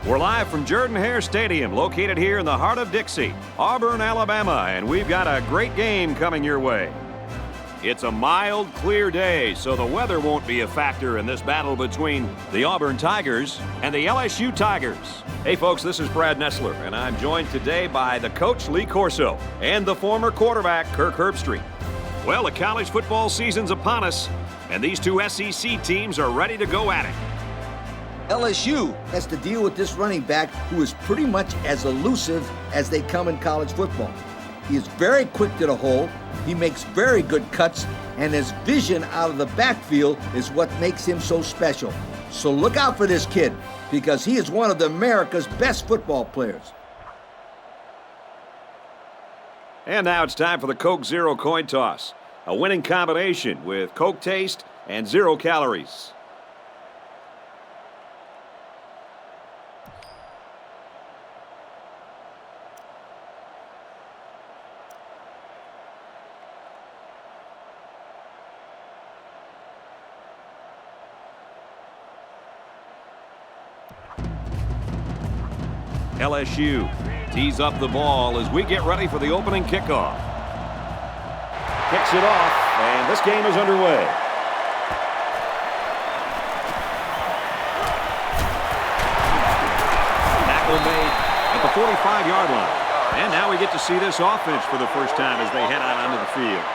We're live from Jordan-Hare Stadium, located here in the heart of Dixie, Auburn, Alabama, and we've got a great game coming your way. It's a mild, clear day, so the weather won't be a factor in this battle between the Auburn Tigers and the LSU Tigers. Hey folks, this is Brad Nessler, and I'm joined today by the coach Lee Corso and the former quarterback Kirk Herbstreit. Well, the college football season's upon us, and these two SEC teams are ready to go at it. LSU has to deal with this running back who is pretty much as elusive as they come in college football. He is very quick to the hole, he makes very good cuts, and his vision out of the backfield is what makes him so special. So look out for this kid, because he is one of America's best football players. And now it's time for the Coke Zero coin toss, a winning combination with Coke taste and 0 calories. LSU tees up the ball as we get ready for the opening kickoff. Kicks it off, and this game is underway. Tackle made at the 45-yard line. And now we get to see this offense for the first time as they head out onto the field.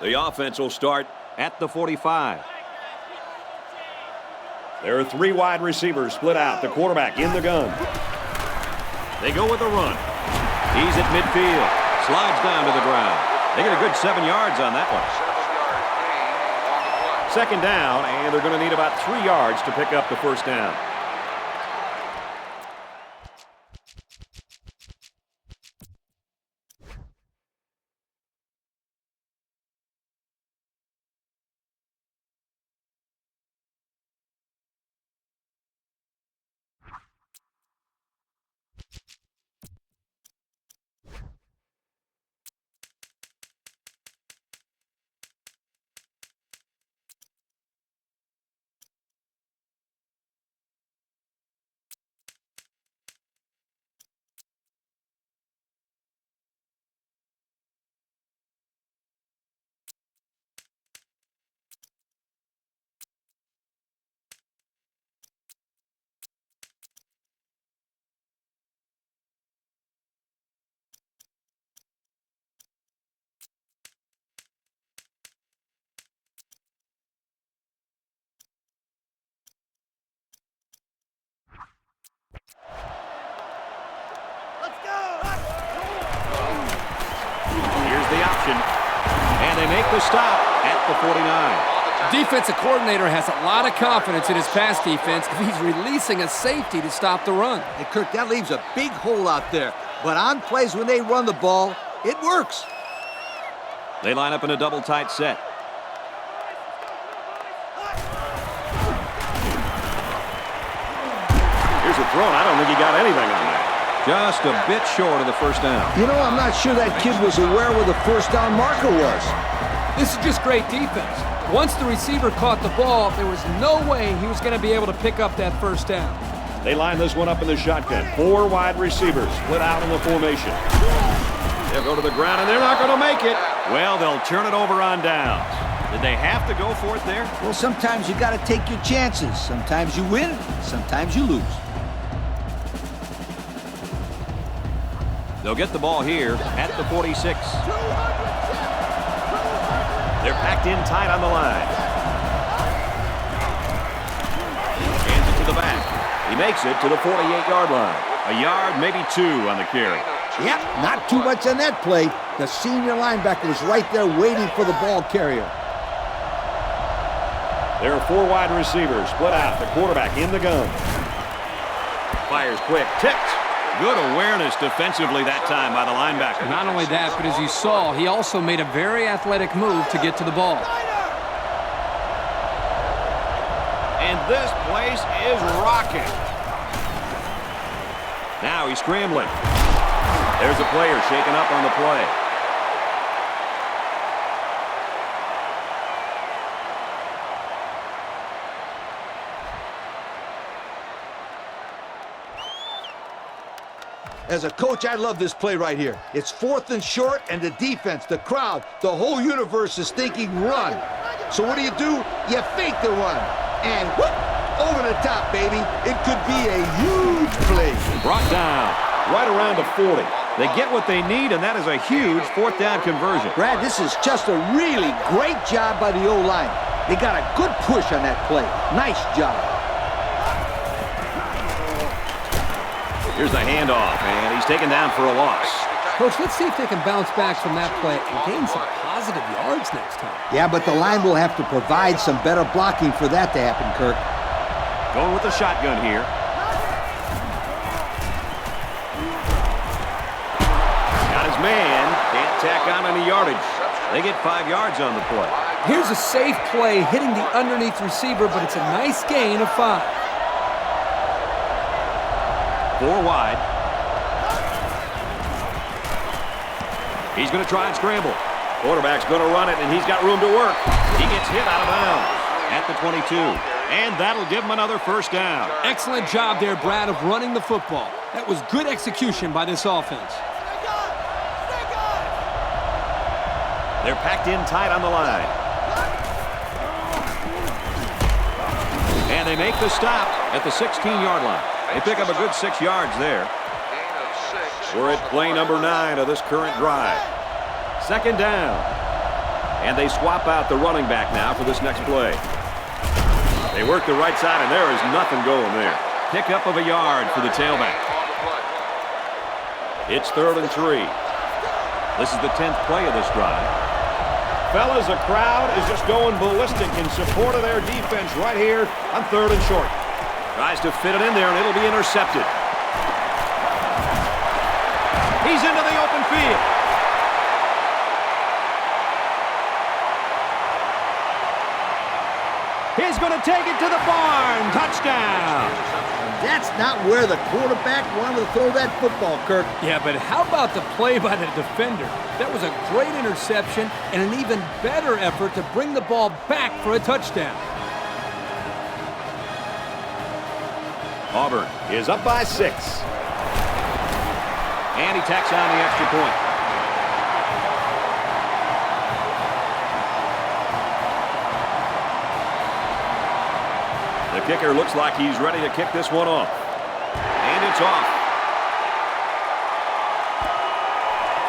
The offense will start at the 45. There are 3 wide receivers split out. The quarterback in the gun. They go with a run. He's at midfield. Slides down to the ground. They get a good 7 yards on that one. 2nd down, and they're going to need about 3 yards to pick up the first down. And they make the stop at the 49. Defensive coordinator has a lot of confidence in his pass defense if he's releasing a safety to stop the run. Hey, Kirk, that leaves a big hole out there. But on plays when they run the ball, it works. They line up in a double tight set. Here's a throw, and I don't think he got anything on that. Just a bit short of the first down. You know, I'm not sure that kid was aware where the first down marker was. This is just great defense. Once the receiver caught the ball, there was no way he was going to be able to pick up that first down. They line this one up in the shotgun. 4 wide receivers split out in the formation. They'll go to the ground, and they're not going to make it. Well, they'll turn it over on downs. Did they have to go for it there? Well, sometimes you got to take your chances. Sometimes you win, sometimes you lose. They'll get the ball here at the 46. They're packed in tight on the line. Hands it to the back. He makes it to the 48-yard line. A yard, maybe 2 on the carry. Yep, not too much on that play. The senior linebacker was right there waiting for the ball carrier. There are 4 wide receivers split out. The quarterback in the gun. Fires quick, tipped. Good awareness defensively that time by the linebacker. Not only that, but as you saw, he also made a very athletic move to get to the ball. And this place is rocking. Now he's scrambling. There's a player shaken up on the play. As a coach, I love this play right here. It's 4th and short, and the defense, the crowd, the whole universe is thinking run. So what do? You fake the run. And whoop, over the top, baby. It could be a huge play. Brought down right around the 40. They get what they need, and that is a huge 4th down conversion. Brad, this is just a really great job by the O-line. They got a good push on that play. Nice job. Here's the handoff, and he's taken down for a loss. Coach, let's see if they can bounce back from that play and gain some positive yards next time. Yeah, but the line will have to provide some better blocking for that to happen, Kirk. Going with the shotgun here. Got his man. Can't tack on any yardage. They get 5 yards on the play. Here's a safe play hitting the underneath receiver, but it's a nice gain of 5. 4 wide. He's going to try and scramble. Quarterback's going to run it, and he's got room to work. He gets hit out of bounds at the 22. And that'll give him another 1st down. Excellent job there, Brad, of running the football. That was good execution by this offense. They're packed in tight on the line. And they make the stop at the 16-yard line. They pick up a good 6 yards there. We're at play number 9 of this current drive. 2nd down. And they swap out the running back now for this next play. They work the right side, and there is nothing going there. Pickup of a yard for the tailback. It's 3rd and 3. This is the 10th play of this drive. Fellas, the crowd is just going ballistic in support of their defense right here on 3rd and short. Tries to fit it in there, and it'll be intercepted. He's into the open field. He's going to take it to the barn. Touchdown. That's not where the quarterback wanted to throw that football, Kirk. Yeah, but how about the play by the defender? That was a great interception and an even better effort to bring the ball back for a touchdown. Auburn is up by 6. And he tacks on the extra point. The kicker looks like he's ready to kick this one off. And it's off.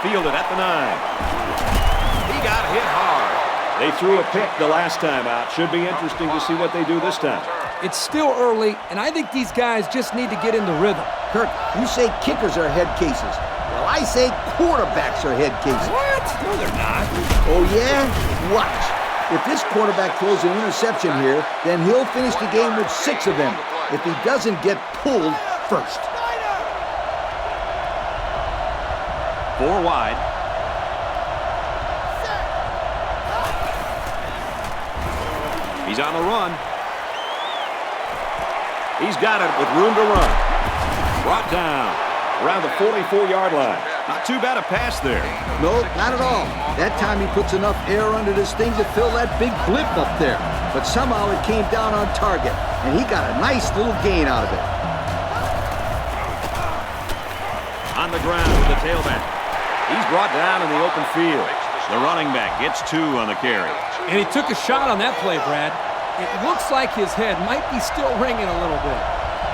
Fielded at the 9. He got hit hard. They threw a pick the last time out. Should be interesting to see what they do this time. It's still early, and I think these guys just need to get in the rhythm. Kirk, you say kickers are head cases. Well, I say quarterbacks are head cases. What? No, they're not. Oh, yeah? Watch. If this quarterback throws an interception here, then he'll finish the game with 6 of them if he doesn't get pulled first. 4 wide. He's on the run. He's got it with room to run. Brought down around the 44-yard line. Not too bad a pass there. No, not at all. That time he puts enough air under this thing to fill that big blip up there. But somehow it came down on target, and he got a nice little gain out of it. On the ground with the tailback. He's brought down in the open field. The running back gets 2 on the carry. And he took a shot on that play, Brad. It looks like his head might be still ringing a little bit.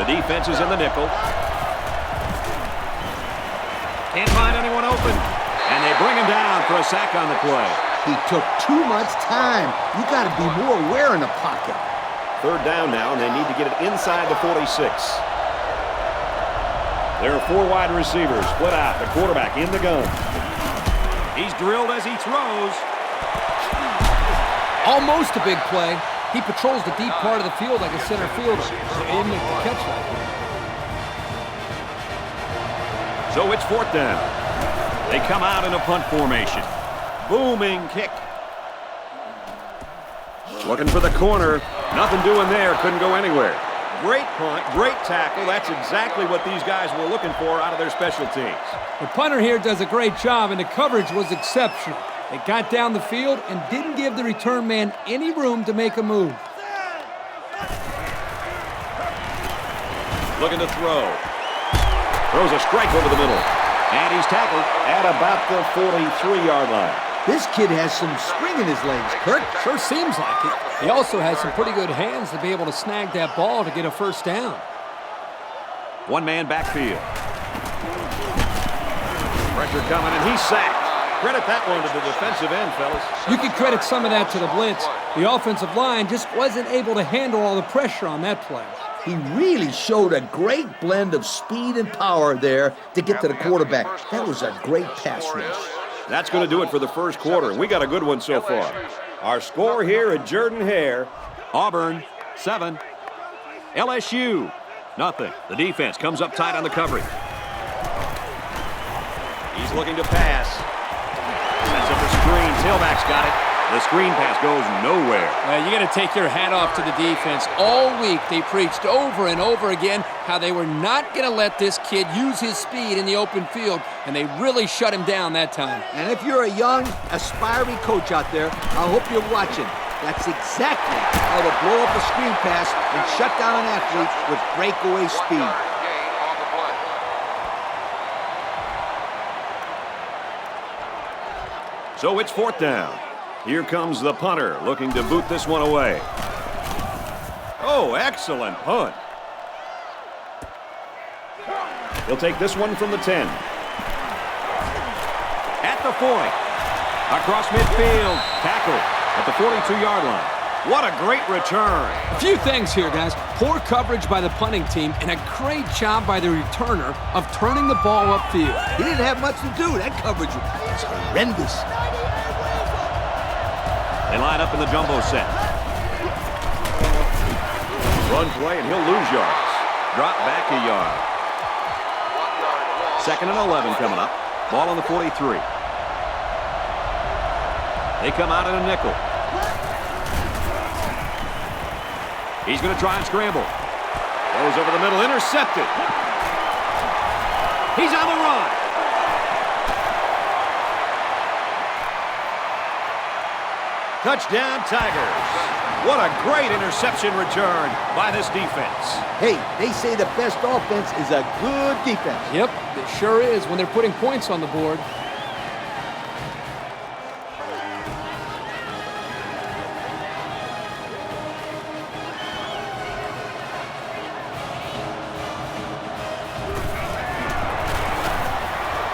The defense is in the nickel. Can't find anyone open. And they bring him down for a sack on the play. He took too much time. You got to be more aware in the pocket. 3rd down now, and they need to get it inside the 46. There are 4 wide receivers split out. The quarterback in the gun. He's drilled as he throws. Almost a big play. He patrols the deep part of the field like a center fielder, so he didn't make the catch like that. So it's 4th down. They come out in a punt formation. Booming kick. Looking for the corner. Nothing doing there. Couldn't go anywhere. Great punt, great tackle. That's exactly what these guys were looking for out of their special teams. The punter here does a great job, and the coverage was exceptional. They got down the field and didn't give the return man any room to make a move. Looking to throw. Throws a strike over the middle. And he's tackled at about the 43-yard line. This kid has some spring in his legs, Kirk. Sure seems like it. He also has some pretty good hands to be able to snag that ball to get a first down. One-man backfield. Pressure coming, and he's sacked. Credit that one to the defensive end, fellas. You can credit some of that to the blitz. The offensive line just wasn't able to handle all the pressure on that play. He really showed a great blend of speed and power there to get to the quarterback. That was a great pass rush. That's going to do it for the first quarter, and we got a good one so far. Our score here at Jordan-Hare, Auburn, 7. LSU, nothing. The defense comes up tight on the coverage. He's looking to pass. Sets up the screen. Tailback's got it. The screen pass goes nowhere. You got to take your hat off to the defense. All week they preached over and over again how they were not going to let this kid use his speed in the open field, and they really shut him down that time. And if you're a young, aspiring coach out there, I hope you're watching. That's exactly how to blow up a screen pass and shut down an athlete with breakaway speed. So it's 4th down. Here comes the punter, looking to boot this one away. Oh, excellent punt. He'll take this one from the 10. At the 40. Across midfield. Tackle at the 42-yard line. What a great return. A few things here, guys. Poor coverage by the punting team and a great job by the returner of turning the ball upfield. He didn't have much to do. That coverage was horrendous. They line up in the jumbo set. Run play, and he'll lose yards. Drop back a yard. 2nd and 11 coming up. Ball on the 43. They come out in a nickel. He's going to try and scramble. Goes over the middle, intercepted. He's on the run. Touchdown, Tigers. What a great interception return by this defense. Hey, they say the best offense is a good defense. Yep, it sure is when they're putting points on the board.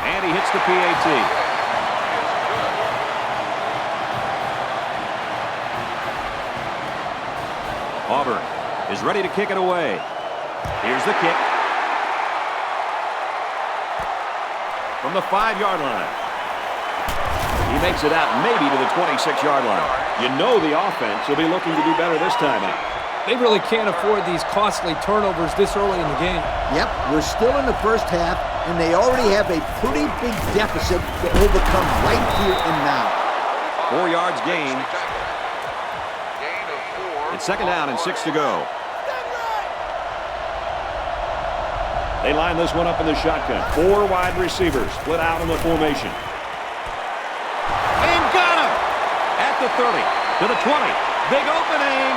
And he hits the PAT. Auburn is ready to kick it away. Here's the kick. From the 5-yard line. He makes it out maybe to the 26-yard line. You know the offense will be looking to do better this time out. They really can't afford these costly turnovers this early in the game. Yep, we're still in the first half, and they already have a pretty big deficit to overcome right here and now. 4 yards gain. It's 2nd down and 6 to go. They line this one up in the shotgun. 4 wide receivers split out in the formation. And got him! At the 30, to the 20. Big opening.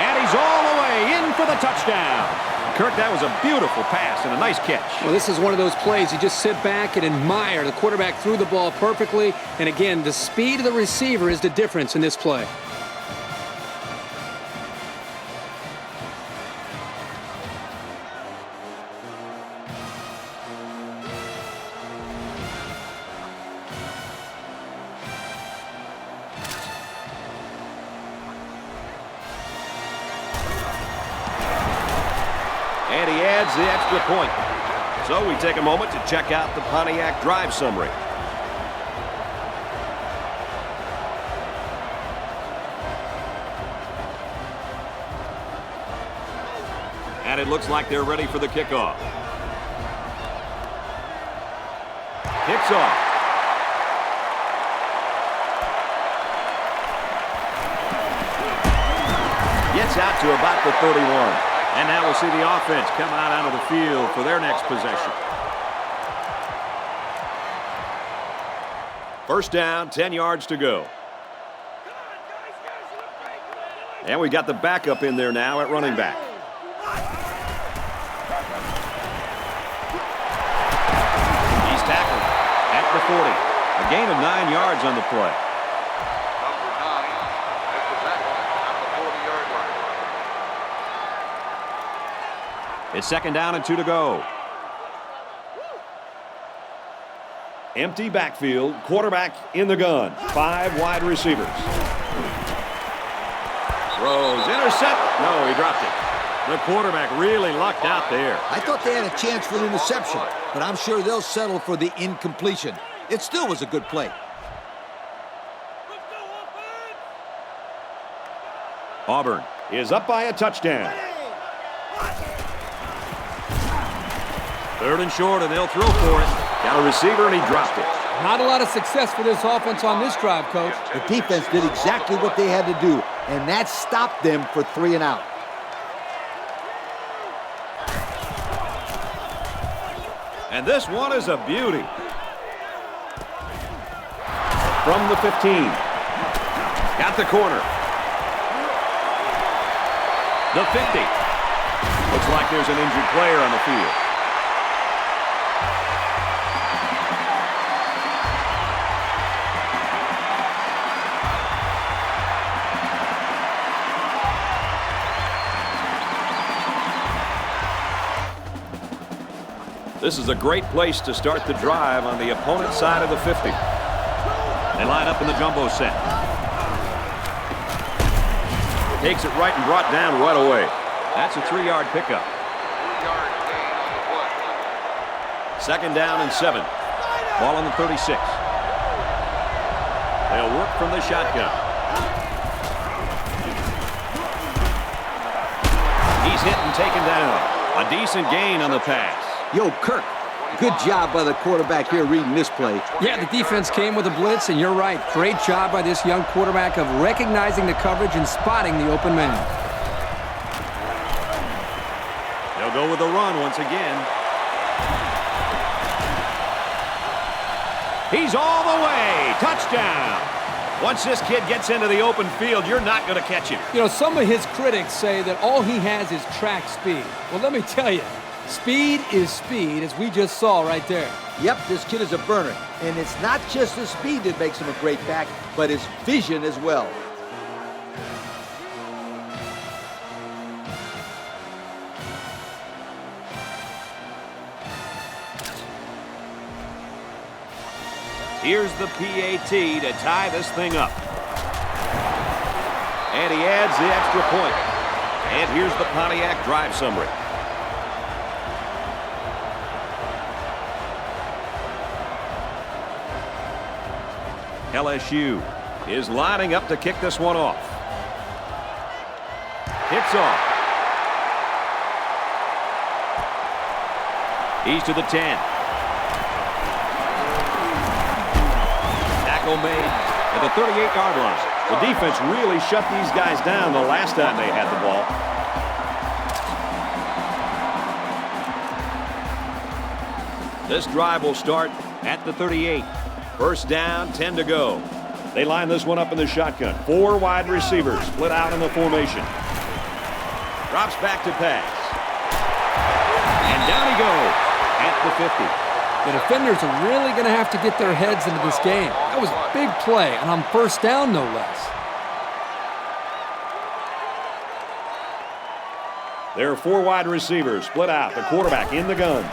And he's all the way in for the touchdown. Kirk, that was a beautiful pass and a nice catch. Well, this is one of those plays you just sit back and admire. The quarterback threw the ball perfectly. And again, the speed of the receiver is the difference in this play. And he adds the extra point. So we take a moment to check out the Pontiac drive summary. And it looks like they're ready for the kickoff. Kicks off. Gets out to about the 31. And now we'll see the offense come out onto the field for their next possession. First down, 10 yards to go. And we got the backup in there now at running back. 40. A gain of 9 yards on the play. Number 9 is the tackle at the 40-yard line. It's second down and 2 to go. Empty backfield, quarterback in the gun. 5 wide receivers. Throws, intercept. No, he dropped it. The quarterback really lucked out there. I thought they had a chance for an interception, but I'm sure they'll settle for the incompletion. It still was a good play. Auburn is up by a touchdown. 3rd and short, and they'll throw for it. Got a receiver, and he dropped it. Not a lot of success for this offense on this drive, Coach. The defense did exactly what they had to do, and that stopped them for 3 and out. And this one is a beauty. From the 15. Got the corner. The 50. Looks like there's an injured player on the field. This is a great place to start the drive on the opponent's side of the 50. They line up in the jumbo set. Takes it right and brought down right away. That's a 3-yard pickup. 3-yard gain on the play. Second down and 7. Ball on the 36. They'll work from the shotgun. He's hit and taken down. A decent gain on the pass. Yo, Kirk, good job by the quarterback here reading this play. Yeah, the defense came with a blitz, and you're right. Great job by this young quarterback of recognizing the coverage and spotting the open man. They'll go with the run once again. He's all the way. Touchdown. Once this kid gets into the open field, you're not going to catch him. You know, some of his critics say that all he has is track speed. Well, let me tell you, speed is speed, as we just saw right there. Yep, this kid is a burner. And it's not just his speed that makes him a great back, but his vision as well. Here's the PAT to tie this thing up. And he adds the extra point. And here's the Pontiac drive summary. LSU is lining up to kick this one off. Hits off. He's to the 10. Tackle made at the 38-yard line. The defense really shut these guys down the last time they had the ball. This drive will start at the 38. First down, 10 to go. They line this one up in the shotgun. 4 wide receivers split out in the formation. Drops back to pass. And down he goes at the 50. The defenders are really going to have to get their heads into this game. That was a big play, and on first down, no less. There are 4 wide receivers split out. The quarterback in the gun.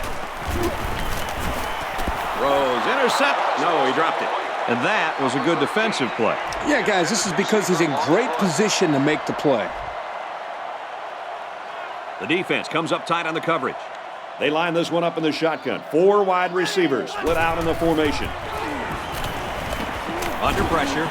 Throws, intercept. No, he dropped it. And that was a good defensive play. Yeah, guys, this is because he's in great position to make the play. The defense comes up tight on the coverage. They line this one up in the shotgun. 4 wide receivers split out in the formation. Under pressure.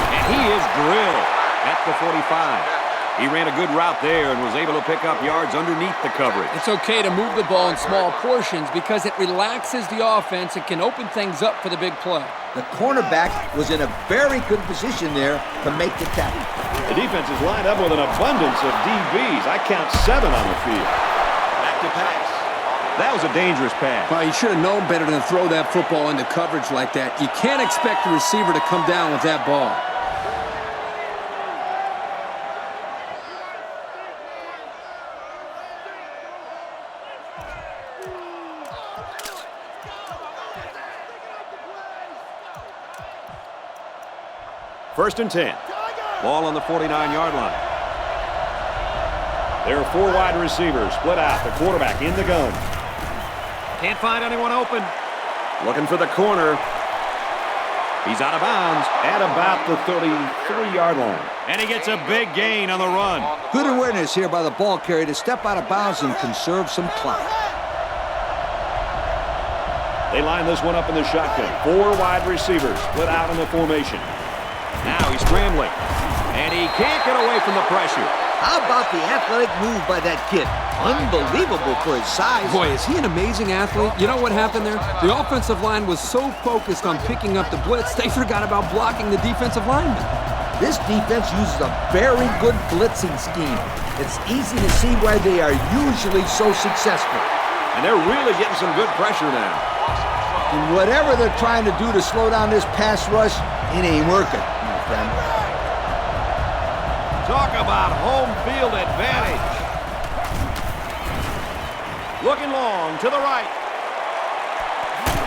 And he is drilled at the 45. He ran a good route there and was able to pick up yards underneath the coverage. It's okay to move the ball in small portions because it relaxes the offense and can open things up for the big play. The cornerback was in a very good position there to make the tackle. The defense is lined up with an abundance of DBs. I count 7 on the field. Back to pass. That was a dangerous pass. Well, you should have known better than to throw that football into coverage like that. You can't expect the receiver to come down with that ball. First and 10. Ball on the 49-yard line. There are 4 wide receivers split out. The quarterback in the gun. Can't find anyone open. Looking for the corner. He's out of bounds at about the 33-yard line. And he gets a big gain on the run. Good awareness here by the ball carrier to step out of bounds and conserve some clock. They line this one up in the shotgun. 4 wide receivers split out in the formation. Now he's scrambling. And he can't get away from the pressure. How about the athletic move by that kid? Unbelievable for his size. Boy, is he an amazing athlete. You know what happened there? The offensive line was so focused on picking up the blitz, they forgot about blocking the defensive lineman. This defense uses a very good blitzing scheme. It's easy to see why they are usually so successful. And they're really getting some good pressure now. And whatever they're trying to do to slow down this pass rush, it ain't working, my friend. Talk about home field advantage. Looking long to the right.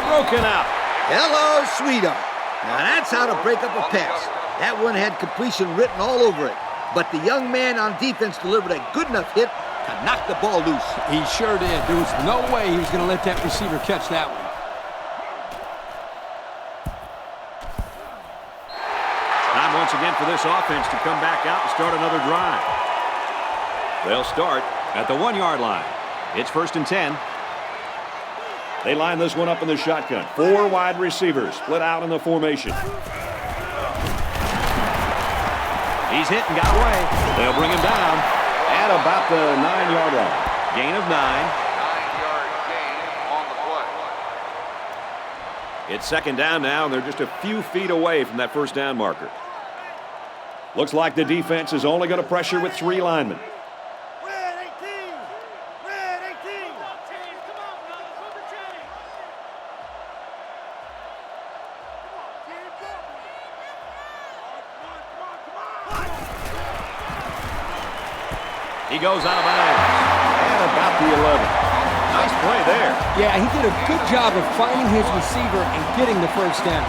Broken out. Hello, sweetheart. Now that's how to break up a pass. That one had completion written all over it. But the young man on defense delivered a good enough hit to knock the ball loose. He sure did. There was no way he was going to let that receiver catch that one. Time once again for this offense to come back out and start another drive. They'll start at the 1-yard line. It's first and 10. They line this one up in the shotgun. 4 wide receivers split out in the formation. He's hit and got away. They'll bring him down at about the 9-yard line. Gain of 9. 9-yard gain on the play. It's second down now, and they're just a few feet away from that first down marker. Looks like the defense is only going to pressure with 3 linemen. He goes out of bounds at about the 11. Nice play there. Yeah, he did a good job of finding his receiver and getting the first down.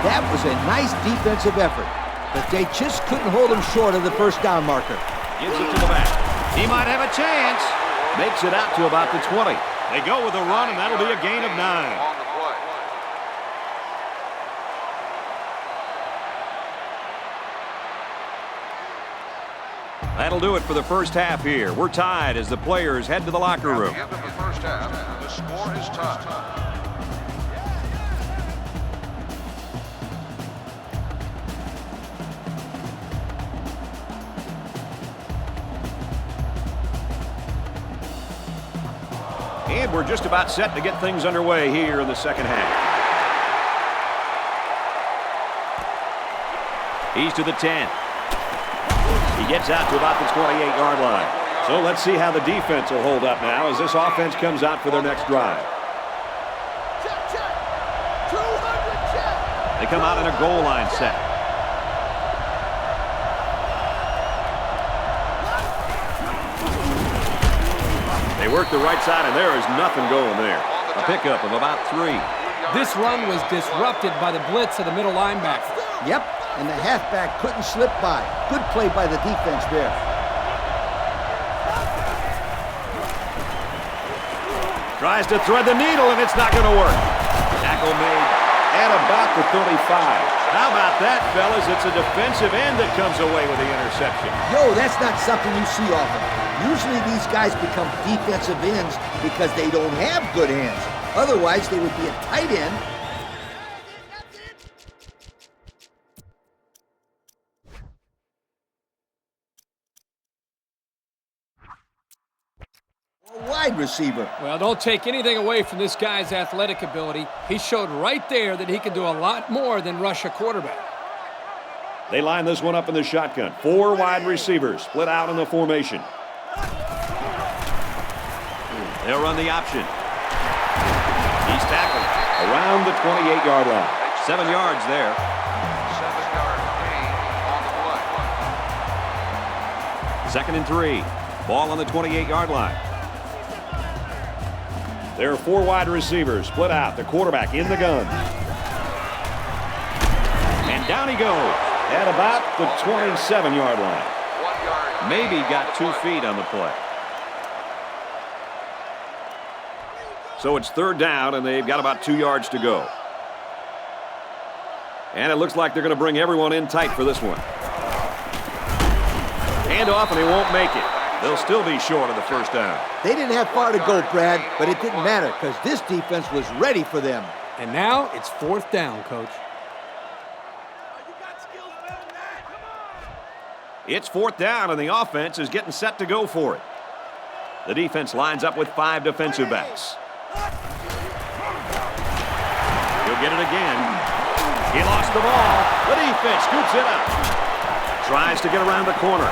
That was a nice defensive effort, but they just couldn't hold him short of the first down marker. Gives it to the back. He might have a chance. Makes it out to about the 20. They go with a run, and that'll be a gain of 9. On the play. That'll do it for the first half here. We're tied as the players head to the locker room. At the end of the first half, the score is tied. And we're just about set to get things underway here in the second half. He's to the 10. He gets out to about the 28-yard line. So let's see how the defense will hold up now as this offense comes out for their next drive. They come out in a goal line set. They work the right side, and there is nothing going there. A pickup of about 3. This run was disrupted by the blitz of the middle linebacker. Yep, and the halfback couldn't slip by. Good play by the defense there. Tries to thread the needle, and it's not going to work. Tackle made at about the 35. How about that, fellas? It's a defensive end that comes away with the interception. Yo, that's not something you see often. Usually these guys become defensive ends because they don't have good hands. Otherwise, they would be a tight end. A wide receiver. Well, don't take anything away from this guy's athletic ability. He showed right there that he can do a lot more than rush a quarterback. They line this one up in the shotgun. 4 wide receivers split out in the formation. They'll run the option. He's tackled around the 28-yard line. 7 yards there. 7-yard gain on the play. Second and 3. Ball on the 28-yard line. There are 4 wide receivers split out. The quarterback in the gun. And down he goes. At about the 27-yard line. 1 yard. Maybe got 2 feet on the play. So it's third down, and they've got about 2 yards to go. And it looks like they're going to bring everyone in tight for this one. Hand off, and he won't make it. They'll still be short of the first down. They didn't have far to go, Brad, but it didn't matter because this defense was ready for them. And now it's fourth down, Coach. It's fourth down, and the offense is getting set to go for it. The defense lines up with 5 defensive backs. He'll get it again. He lost the ball. The defense scoops it up. Tries to get around the corner.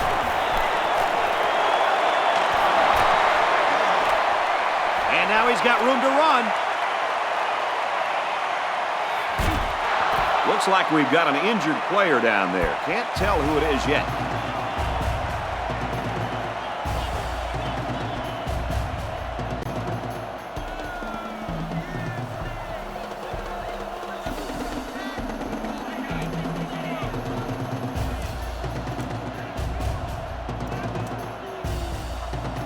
And now he's got room to run. Looks like we've got an injured player down there. Can't tell who it is yet.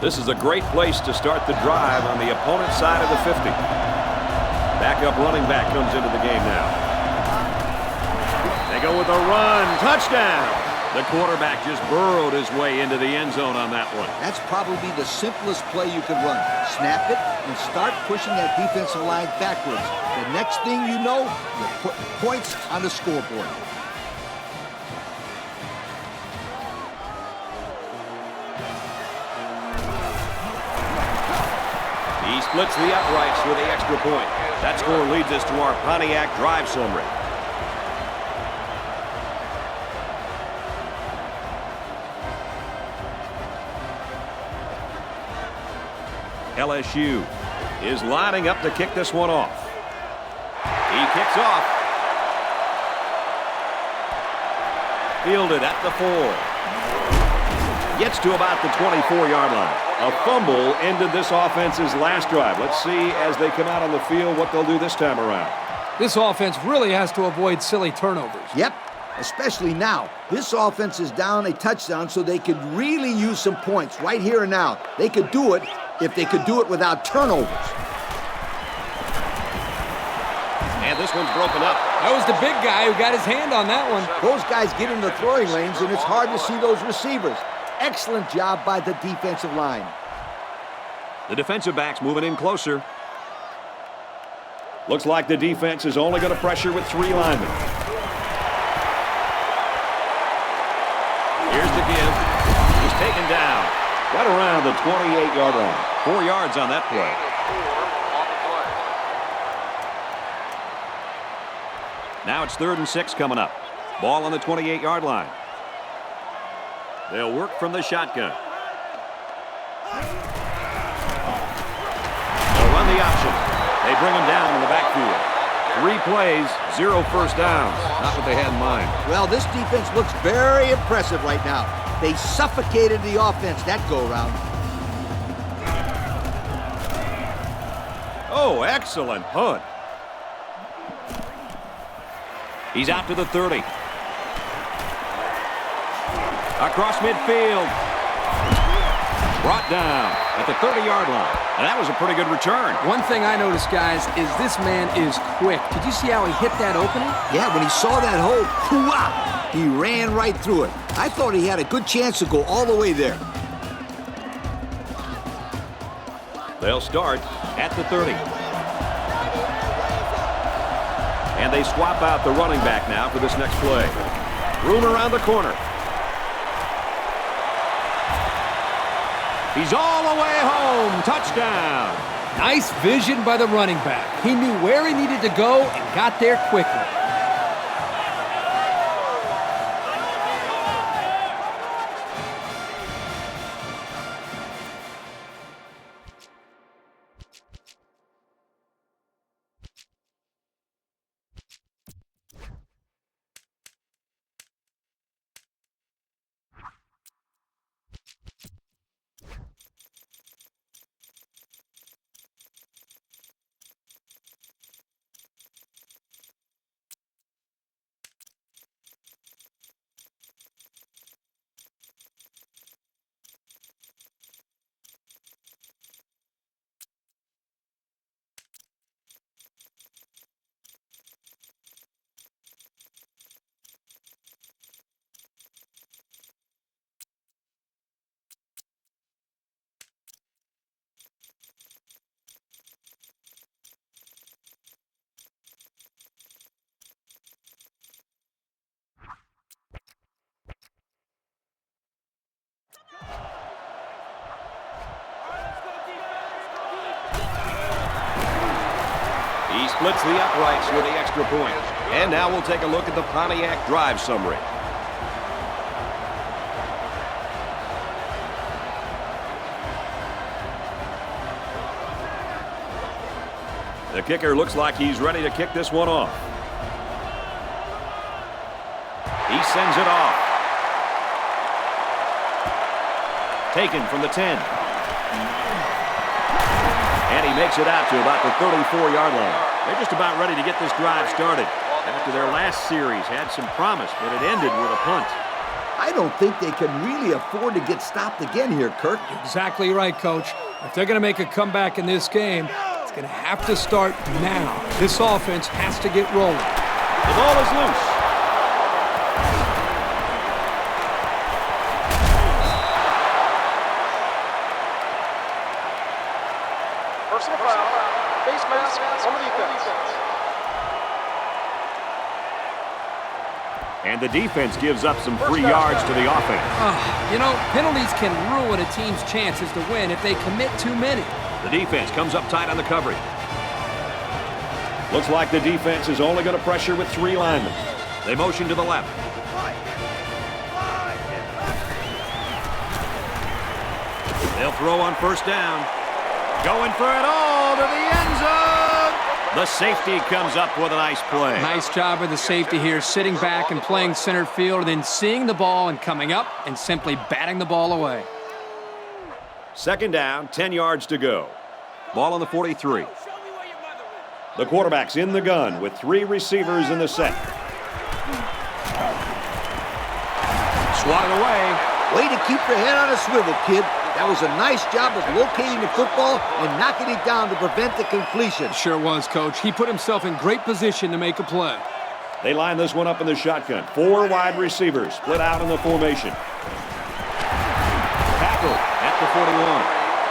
This is a great place to start the drive on the opponent's side of the 50. Backup running back comes into the game now. They go with a run. Touchdown! The quarterback just burrowed his way into the end zone on that one. That's probably the simplest play you could run. Snap it and start pushing that defensive line backwards. The next thing you know, you're putting points on the scoreboard. He splits the uprights with the extra point. That score leads us to our Pontiac drive summary. LSU is lining up to kick this one off. He kicks off. Fielded at the 4. Gets to about the 24-yard line. A fumble ended this offense's last drive. Let's see as they come out on the field what they'll do this time around. This offense really has to avoid silly turnovers. Yep, especially now. This offense is down a touchdown, so they could really use some points right here and now. They could do it if they could do it without turnovers. And this one's broken up. That was the big guy who got his hand on that one. Those guys get in the throwing lanes, and it's hard to see those receivers. Excellent job by the defensive line. The defensive back's moving in closer. Looks like the defense is only going to pressure with 3 linemen. Here's the give. He's taken down right around the 28-yard line. 4 yards on that play. Now it's 3rd and 6 coming up. Ball on the 28-yard line. They'll work from the shotgun. They'll run the option. They bring him down in the backfield. 3 plays, 0 first downs. Not what they had in mind. Well, this defense looks very impressive right now. They suffocated the offense that go-around. Oh, excellent punt. He's out to the 30. Across midfield. Brought down at the 30-yard line. And that was a pretty good return. One thing I noticed, guys, is this man is quick. Did you see how he hit that opening? Yeah, when he saw that hole, hoo-ah, he ran right through it. I thought he had a good chance to go all the way there. They'll start at the 30. And they swap out the running back now for this next play. Room around the corner. He's all the way home. Touchdown. Nice vision by the running back. He knew where he needed to go and got there quickly. splits the uprights with the extra point. And now we'll take a look at the Pontiac drive summary. The kicker looks like he's ready to kick this one off. He sends it off. Taken from the 10. And he makes it out to about the 34-yard line. They're just about ready to get this drive started. After their last series had some promise, but it ended with a punt. I don't think they can really afford to get stopped again here, Kurt. Exactly right, Coach. If they're going to make a comeback in this game, it's going to have to start now. This offense has to get rolling. The ball is loose. Personal foul. Face mask on the defense. And the defense gives up some free yards to the offense. You know, penalties can ruin a team's chances to win if they commit too many. The defense comes up tight on the coverage. Looks like the defense is only going to pressure with 3 linemen. They motion to the left. They'll throw on first down. Going for it all to the end zone. The safety comes up with a nice play. Nice job of the safety here, sitting back and playing center field, and then seeing the ball and coming up and simply batting the ball away. Second down, 10 yards to go. Ball on the 43. The quarterback's in the gun with 3 receivers in the set. Swatted away. Way to keep your head on a swivel, kid. That was a nice job of locating the football and knocking it down to prevent the completion. Sure was, Coach. He put himself in great position to make a play. They line this one up in the shotgun. 4 wide receivers split out in the formation. Tackle at the 41.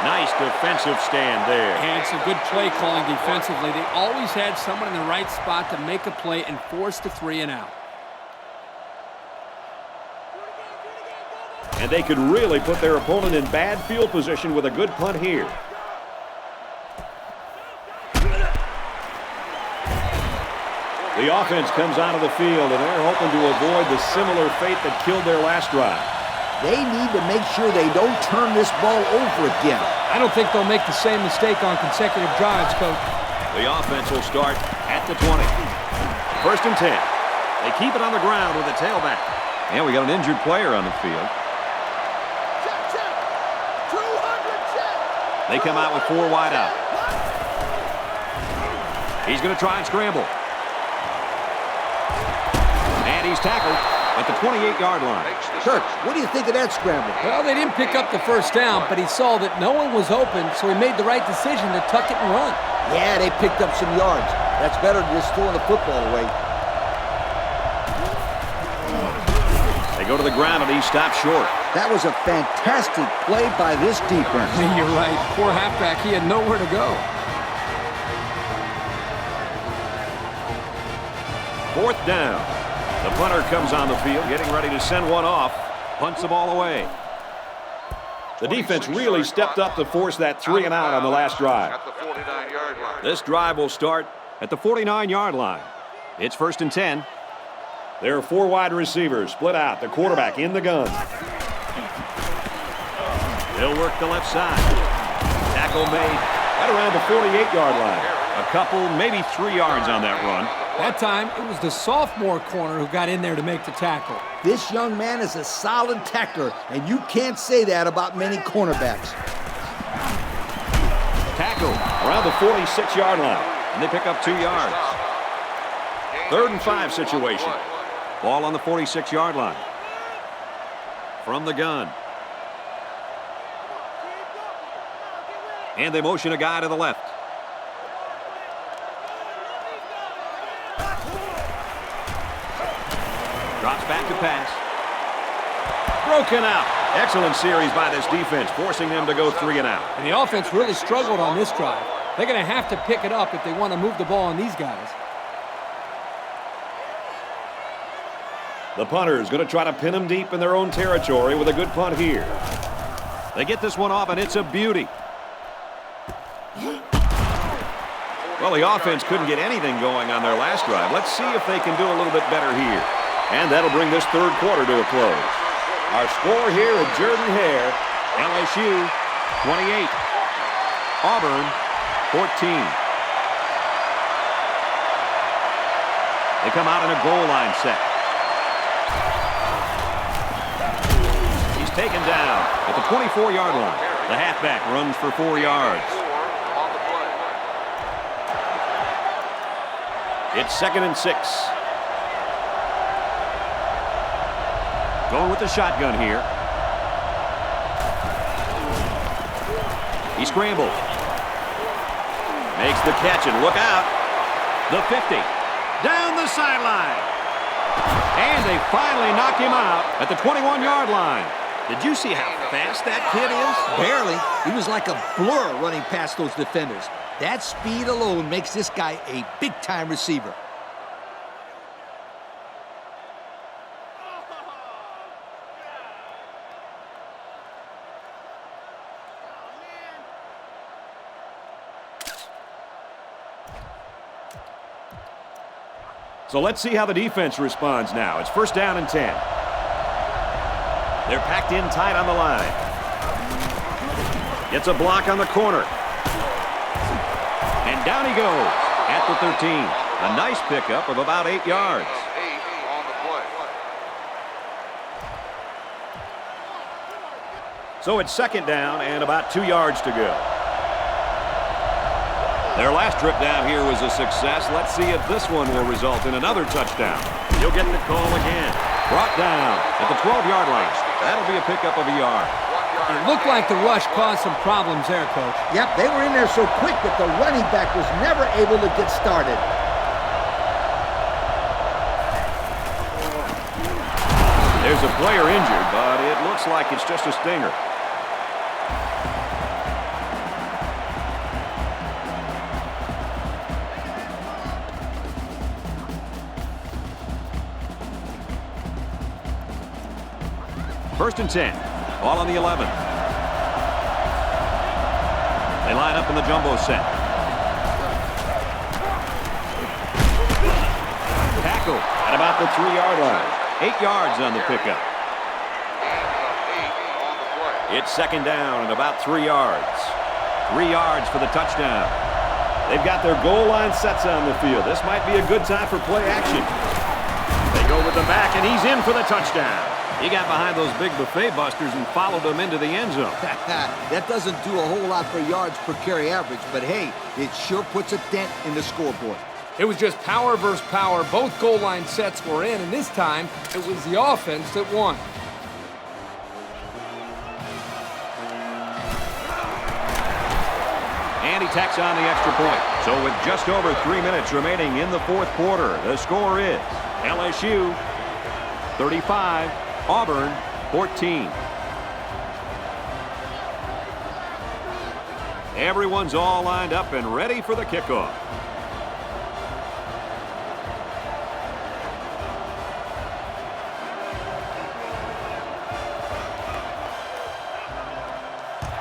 Nice defensive stand there. And some good play calling defensively. They always had someone in the right spot to make a play and force the 3 and out. And they could really put their opponent in bad field position with a good punt here. The offense comes out of the field, and they're hoping to avoid the similar fate that killed their last drive. They need to make sure they don't turn this ball over again. I don't think they'll make the same mistake on consecutive drives, Coach. The offense will start at the 20. First and 10. They keep it on the ground with the tailback. And we got an injured player on the field. They come out with 4 wide out. He's going to try and scramble. And he's tackled at the 28-yard line. Kirk, what do you think of that scramble? Well, they didn't pick up the first down, but he saw that no one was open, so he made the right decision to tuck it and run. Yeah, they picked up some yards. That's better than just throwing the football away. They go to the ground, and he stops short. That was a fantastic play by this defense. You're right. Poor halfback. He had nowhere to go. 4th down. The punter comes on the field, getting ready to send one off. Punts the ball away. The defense really stepped up to force that 3 and out on the last drive. At the 49-yard line. This drive will start at the 49-yard line. It's first and 10. There are 4 wide receivers split out. The quarterback in the gun. They'll work the left side. Tackle made right around the 48-yard line. A couple, maybe 3 yards on that run. That time, it was the sophomore corner who got in there to make the tackle. This young man is a solid tackler, and you can't say that about many cornerbacks. Tackle around the 46-yard line, and they pick up 2 yards. 3rd and 5 situation. Ball on the 46-yard line. From the gun. And they motion a guy to the left. Drops back to pass. Broken out. Excellent series by this defense, forcing them to go 3 and out. And the offense really struggled on this drive. They're going to have to pick it up if they want to move the ball on these guys. The punter is going to try to pin them deep in their own territory with a good punt here. They get this one off, and it's a beauty. Well, the offense couldn't get anything going on their last drive. Let's see if they can do a little bit better here. And that'll bring this third quarter to a close. Our score here at Jordan Hare, LSU 28, Auburn 14. They come out in a goal line set. He's taken down at the 24-yard line. The halfback runs for 4 yards. It's 2nd and 6. Going with the shotgun here. He scrambles. Makes the catch, and look out. The 50. Down the sideline. And they finally knock him out at the 21-yard line. Did you see how fast that kid is? Barely. He was like a blur running past those defenders. That speed alone makes this guy a big-time receiver. So let's see how the defense responds now. It's 1st down and 10. They're packed in tight on the line. Gets a block on the corner. And down he goes at the 13. A nice pickup of about 8 yards. So it's 2nd down and about 2 yards to go. Their last trip down here was a success. Let's see if this one will result in another touchdown. He'll get the call again. Brought down at the 12-yard line. That'll be a pickup of a yard. It looked like the rush caused some problems there, Coach. Yep, they were in there so quick that the running back was never able to get started. There's a player injured, but it looks like it's just a stinger. First and 10. Ball on the 11. They line up in the jumbo set. Tackle at about the 3-yard line. 8 yards on the pickup. It's 2nd down and about 3 yards. 3 yards for the touchdown. They've got their goal line sets on the field. This might be a good time for play action. They go with the back, and he's in for the touchdown. He got behind those big buffet busters and followed them into the end zone. That doesn't do a whole lot for yards per carry average, but hey, it sure puts a dent in the scoreboard. It was just power versus power. Both goal line sets were in, and this time it was the offense that won. And he tacks on the extra point. So with just over 3 minutes remaining in the 4th quarter, the score is LSU 35, Auburn 14. Everyone's all lined up and ready for the kickoff.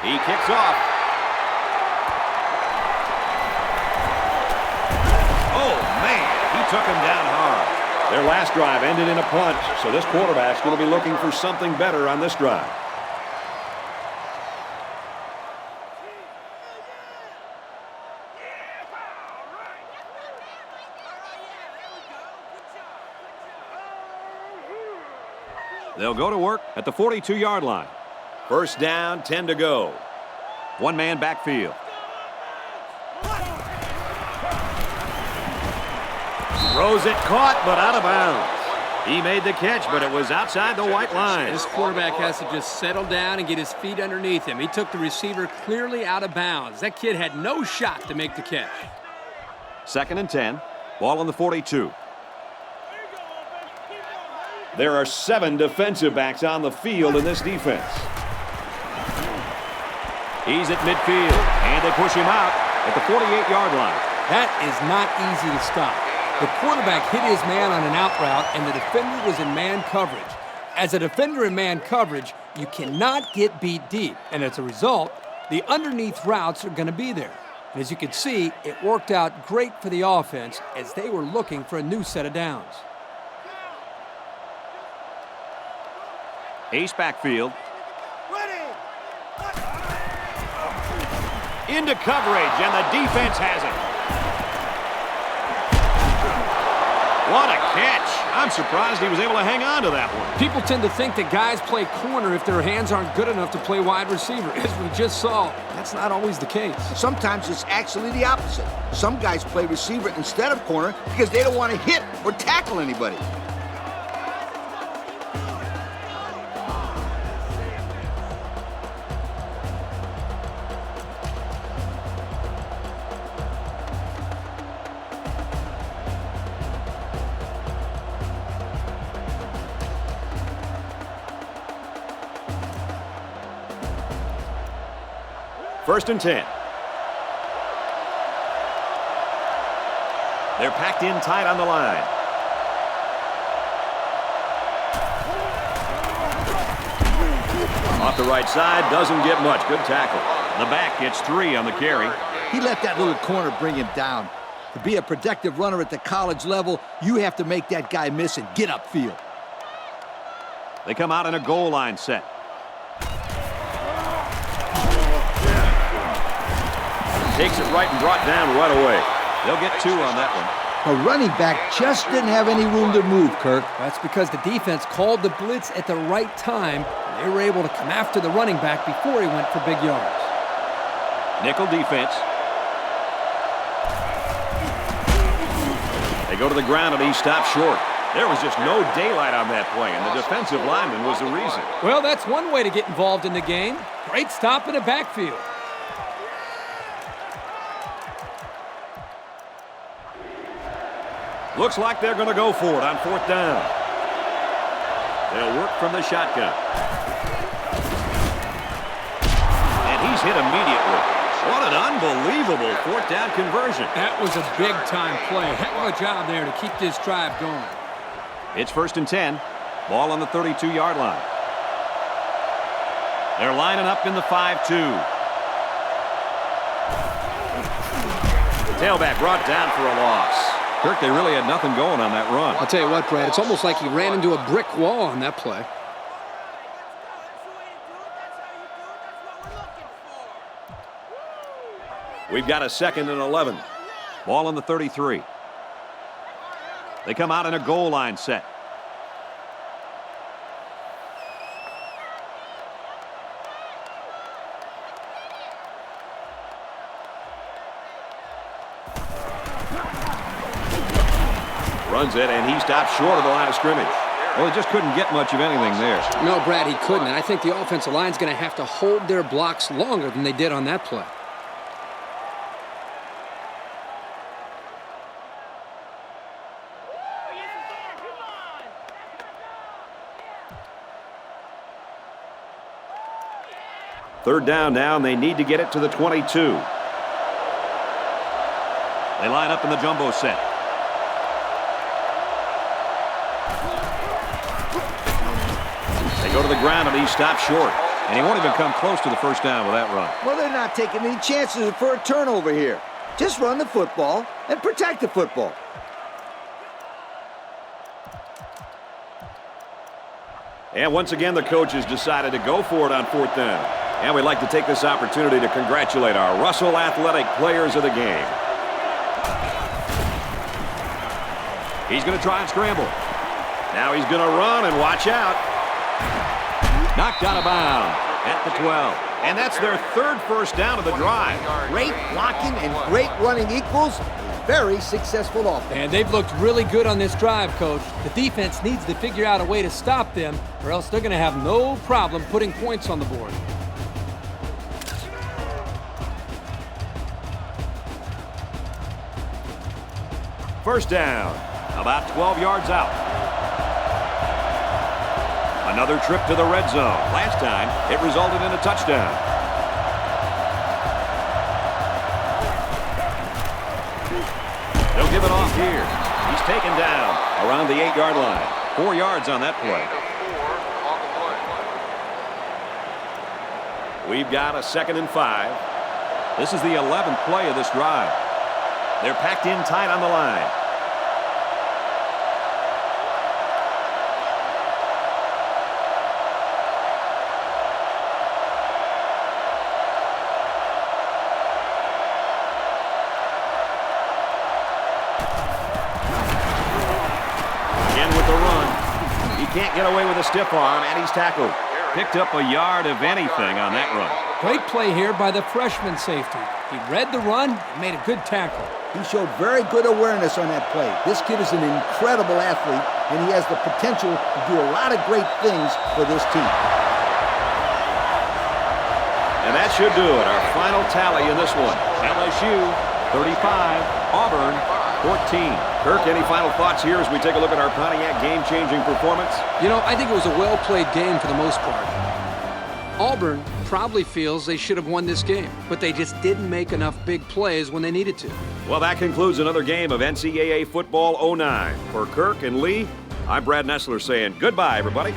He kicks off. Oh, man, he took him down hard. Their last drive ended in a punt, so this quarterback's going to be looking for something better on this drive. They'll go to work at the 42-yard line. 1st down, 10 to go. One man backfield. Throws it, caught, but out of bounds. He made the catch, but it was outside the white line. This quarterback has to just settle down and get his feet underneath him. He took the receiver clearly out of bounds. That kid had no shot to make the catch. 2nd and 10. Ball on the 42. There are 7 defensive backs on the field in this defense. He's at midfield, and they push him out at the 48-yard line. That is not easy to stop. The quarterback hit his man on an out route, and the defender was in man coverage. As a defender in man coverage, you cannot get beat deep, and as a result, the underneath routes are going to be there. And as you can see, it worked out great for the offense as they were looking for a new set of downs. Ace backfield. Into coverage, and the defense has it. What a catch. I'm surprised he was able to hang on to that one. People tend to think that guys play corner if their hands aren't good enough to play wide receiver. As we just saw, that's not always the case. Sometimes it's actually the opposite. Some guys play receiver instead of corner because they don't want to hit or tackle anybody. First and 10. They're packed in tight on the line. Off the right side, doesn't get much. Good tackle. The back gets 3 on the carry. He let that little corner bring him down. To be a productive runner at the college level, you have to make that guy miss and get upfield. They come out in a goal line set. Takes it right and brought down right away. They'll get 2 on that one. The running back just didn't have any room to move, Kirk. That's because the defense called the blitz at the right time. They were able to come after the running back before he went for big yards. Nickel defense. They go to the ground and he stops short. There was just no daylight on that play, and the defensive lineman was the reason. Well, that's one way to get involved in the game. Great stop in the backfield. Looks like they're going to go for it on 4th down. They'll work from the shotgun. And he's hit immediately. What an unbelievable 4th down conversion. That was a big-time play. Heck of a job there to keep this drive going. It's 1st and 10. Ball on the 32-yard line. They're lining up in the 5-2. Tailback brought down for a loss. Kirk, they really had nothing going on that run. I'll tell you what, Brad, it's almost like he ran into a brick wall on that play. We've got a 2nd and 11. Ball on the 33. They come out in a goal line set. Runs it, and he stops short of the line of scrimmage. Well, he just couldn't get much of anything there. No, Brad, he couldn't. And I think the offensive line's going to have to hold their blocks longer than they did on that play. Third down now, and they need to get it to the 22. They line up in the jumbo set. They go to the ground, and he stops short. And he won't even come close to the first down with that run. Well, they're not taking any chances for a turnover here. Just run the football and protect the football. And once again, the coaches decided to go for it on 4th down. And we'd like to take this opportunity to congratulate our Russell Athletic players of the game. He's going to try and scramble. Now he's going to run and watch out. Knocked out of bounds at the 12. And that's their 3rd first down of the drive. Great blocking and great running equals a very successful offense. And they've looked really good on this drive, Coach. The defense needs to figure out a way to stop them, or else they're going to have no problem putting points on the board. First down, about 12 yards out. Another trip to the red zone. Last time, it resulted in a touchdown. They'll give it off here. He's taken down around the 8-yard line. 4 yards on that play. We've got a 2nd and 5. This is the 11th play of this drive. They're packed in tight on the line. Again with the run. He can't get away with a stiff arm, and he's tackled. Picked up a yard of anything on that run. Great play here by the freshman safety. He read the run and made a good tackle. He showed very good awareness on that play. This kid is an incredible athlete, and he has the potential to do a lot of great things for this team. And that should do it. Our final tally in this one. LSU 35, Auburn 14. Kirk, any final thoughts here as we take a look at our Pontiac game-changing performance? You know, I think it was a well-played game for the most part. Auburn probably feels they should have won this game, but they just didn't make enough big plays when they needed to. Well, that concludes another game of NCAA Football 09. For Kirk and Lee, I'm Brad Nessler saying goodbye, everybody.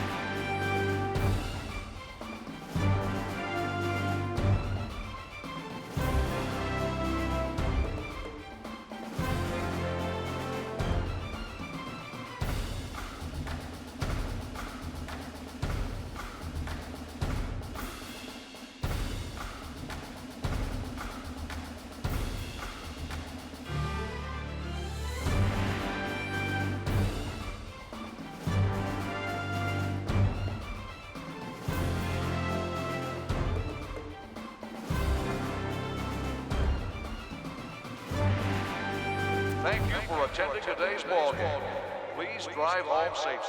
Thank you for attending today's ball game. Please drive home safe.